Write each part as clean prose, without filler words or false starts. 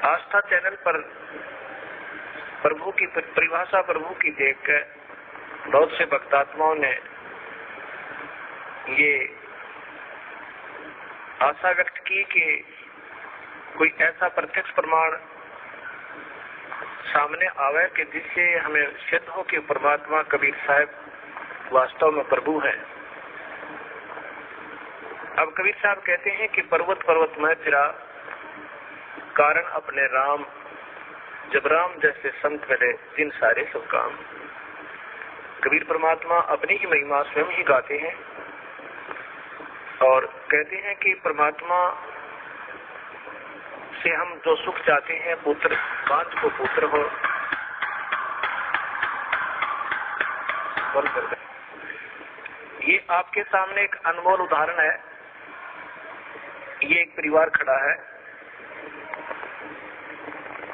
आस्था channel पर प्रभु की परिभाषा प्रभु की देखकर बहुत से भक्तात्माओं ने ये आशा व्यक्त की कि कोई ऐसा प्रत्यक्ष प्रमाण सामने आवे कि जिससे हमें सिद्ध हो कि परमात्मा कबीर साहब वास्तव में प्रभु है। अब कबीर साहब कहते हैं कि पर्वत पर्वत में फिरा कारण अपने राम, जब राम जैसे संत मिले जिन सारे सब काम। कबीर परमात्मा अपनी ही महिमा स्वयं ही गाते हैं और कहते हैं कि परमात्मा से हम जो सुख चाहते हैं, पुत्र बांझ को पुत्र हो, ये आपके सामने एक अनमोल उदाहरण है। ये एक परिवार खड़ा है,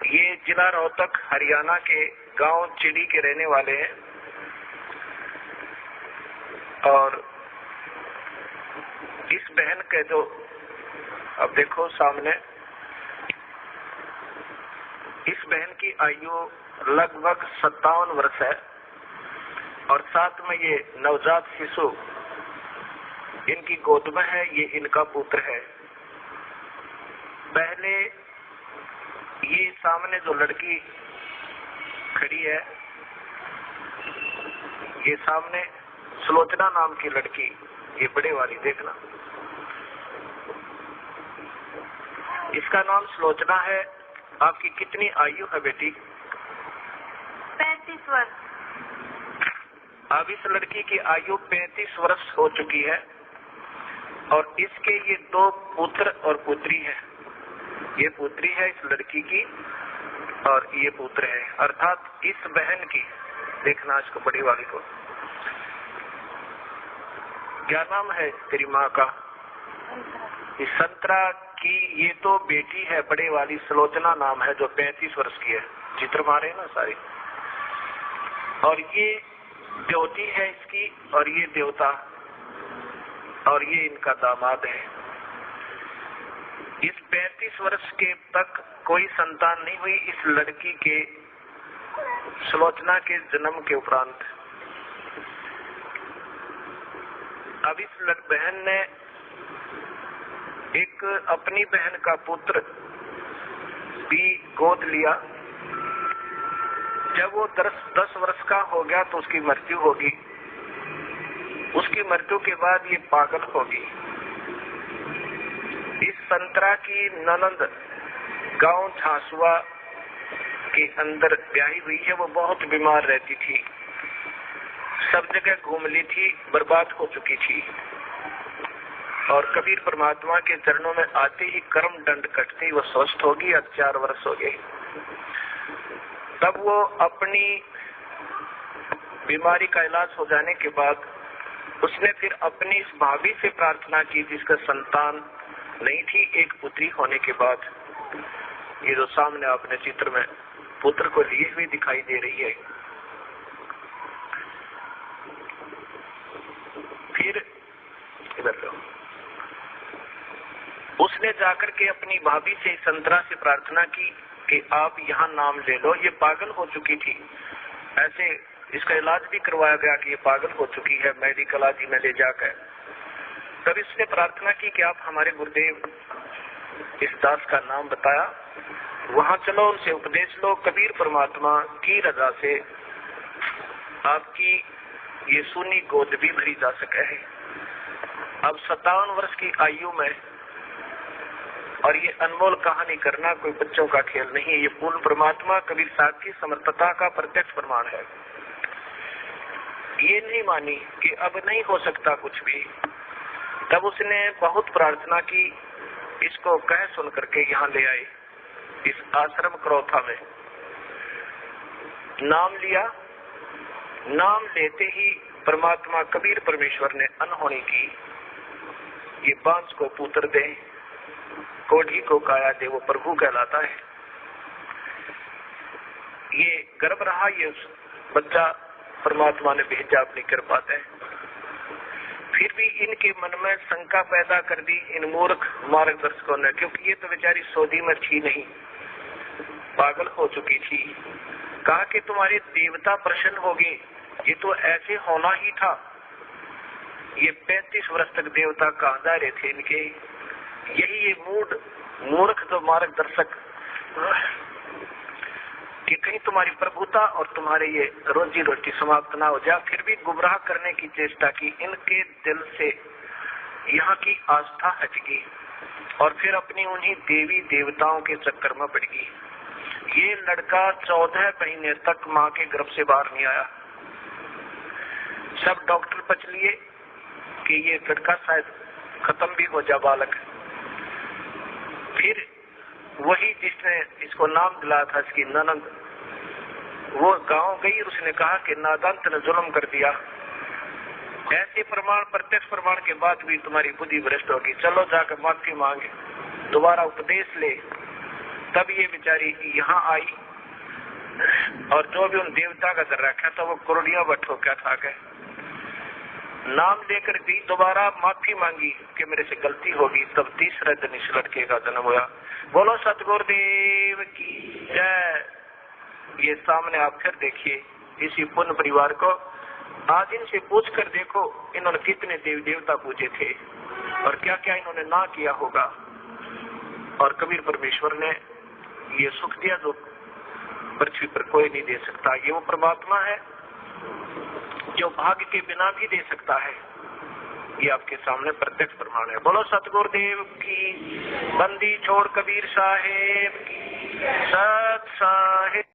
ये जिला रोहतक हरियाणा के गांव चिड़ी के रहने वाले हैं और इस बहन के जो अब देखो सामने, इस बहन की आयु लगभग 57 वर्ष है और साथ में ये नवजात शिशु इनकी गोद में है, ये इनका पुत्र है। पहले ये सामने जो लड़की खड़ी है, ये सामने सुलोचना नाम की लड़की, ये बड़े वाली देखना, इसका नाम सुलोचना है। आपकी कितनी आयु है बेटी? 35 वर्ष। अब इस लड़की की आयु 35 वर्ष हो चुकी है और इसके ये 2 पुत्र और पुत्री है। ये पुत्री है इस लड़की की और ये पुत्र है, अर्थात इस बहन की, देखना इसको बड़ी वाली को, क्या नाम है तेरी माँ का? इस संतरा की ये तो बेटी है, बड़े वाली सुलोचना नाम है, जो 35 वर्ष की है। चित्र मारे ना सारी। और ये देवती है इसकी और ये देवता और ये इनका दामाद है। इस 35 वर्ष के तक कोई संतान नहीं हुई इस लड़की के, सुलोचना के जन्म के उपरांत। अब इस बहन ने एक अपनी बहन का पुत्र भी गोद लिया। जब वो 10 वर्ष का हो गया तो उसकी मृत्यु होगी। उसकी मृत्यु के बाद ये पागल होगी। इस संतरा की ननंद गांव झांसुआ के अंदर ब्याही हुई है, वो बहुत बीमार रहती थी, सब जगह घूम ली थी, बर्बाद हो चुकी थी। और कबीर परमात्मा के चरणों में आते ही कर्म दंड कटते ही वो स्वस्थ होगी। अब 4 वर्ष हो गए। तब वो अपनी बीमारी का इलाज हो जाने के बाद उसने फिर अपनी इस भाभी से प्रार्थना की जिसका संतान नहीं थी, एक पुत्री होने के बाद। ये जो सामने आपने चित्र में पुत्र को लिए हुए दिखाई दे रही है। फिर इधर लो, उसने जाकर के अपनी भाभी से, संतरा से प्रार्थना की कि आप यहाँ नाम ले लो। ये पागल हो चुकी थी, ऐसे इसका इलाज भी करवाया गया कि ये पागल हो चुकी है, मेडिकल आदि में ले जाकर। तब इसने प्रार्थना की कि आप हमारे गुरुदेव इस दास का नाम बताया, वहां चलो, उनसे उपदेश लो। कबीर परमात्मा की रजा से आपकी ये सुनी गोद भी भरी जा सके है। अब 57 वर्ष की आयु में, और ये अनमोल कहानी करना कोई बच्चों का खेल नहीं है, ये पूर्ण परमात्मा कबीर साहब की समर्थता का प्रत्यक्ष प्रमाण है। ये नहीं मानी कि अब नहीं हो सकता कुछ भी। तब उसने बहुत प्रार्थना की, इसको कह सुन करके यहाँ ले आए इस आश्रम क्रोथा में। नाम लिया, नाम लेते ही परमात्मा कबीर परमेश्वर ने अनहोनी की। ये बांझ को पुत्र दे, कोढ़ी को काया दे, वो प्रभु कहलाता है। ये गर्भ रहा, ये बच्चा परमात्मा ने भेजा अपनी कृपा से। फिर भी इनके मन में शंका पैदा कर दी इन मूर्ख मार्गदर्शकों ने, क्योंकि ये तो बेचारी सऊदी में थी नहीं, पागल हो चुकी थी। कहा कि तुम्हारे देवता प्रसन्न हो गए, ये तो ऐसे होना ही था। ये 35 वर्ष तक देवता कहाँ जा रहे थे इनके। यही ये मूर्ख तो मार्गदर्शक कि कहीं तुम्हारी प्रभुता और तुम्हारे ये रोजी रोटी समाप्त ना हो जाए, फिर भी गुमराह करने की चेष्टा की। इनके दिल से यहाँ की आस्था हट गई और फिर अपनी उन्हीं देवी देवताओं के चक्कर में पड़ गई। ये लड़का 14 महीने तक माँ के गर्भ से बाहर नहीं आया। सब डॉक्टर पच लिए कि ये लड़का शायद खत्म भी हो जा बालक। फिर वही जिसने इसको नाम दिलाया था, इसकी ननद, वो गांव गई, उसने कहा कि नादान ने जुल्म कर दिया। ऐसे प्रमाण, प्रत्यक्ष प्रमाण के बाद भी तुम्हारी बुद्धि भ्रष्ट होगी, चलो जाकर माफी मांगे, दोबारा उपदेश ले। तब ये बेचारी यहाँ आई और जो भी उन देवता का कर रखा था वो कुरडिया बट हो क्या था गए, नाम लेकर भी दोबारा माफी मांगी कि मेरे से गलती होगी। तब तीसरे दिन इस लड़के का जन्म हुआ। बोलो सतगुरुदेव की जय। ये सामने आप फिर देखिए इसी पुण्य परिवार को। आज इनसे पूछ कर देखो इन्होंने कितने देवी देवता पूजे थे और क्या क्या इन्होंने ना किया होगा। और कबीर परमेश्वर ने ये सुख दिया जो पृथ्वी पर कोई नहीं दे सकता। ये वो परमात्मा है जो भाग्य के बिना भी दे सकता है। ये आपके सामने प्रत्यक्ष प्रमाण है। बोलो सतगुरुदेव की। बंदी छोड़ कबीर साहेब की। सत साहेब।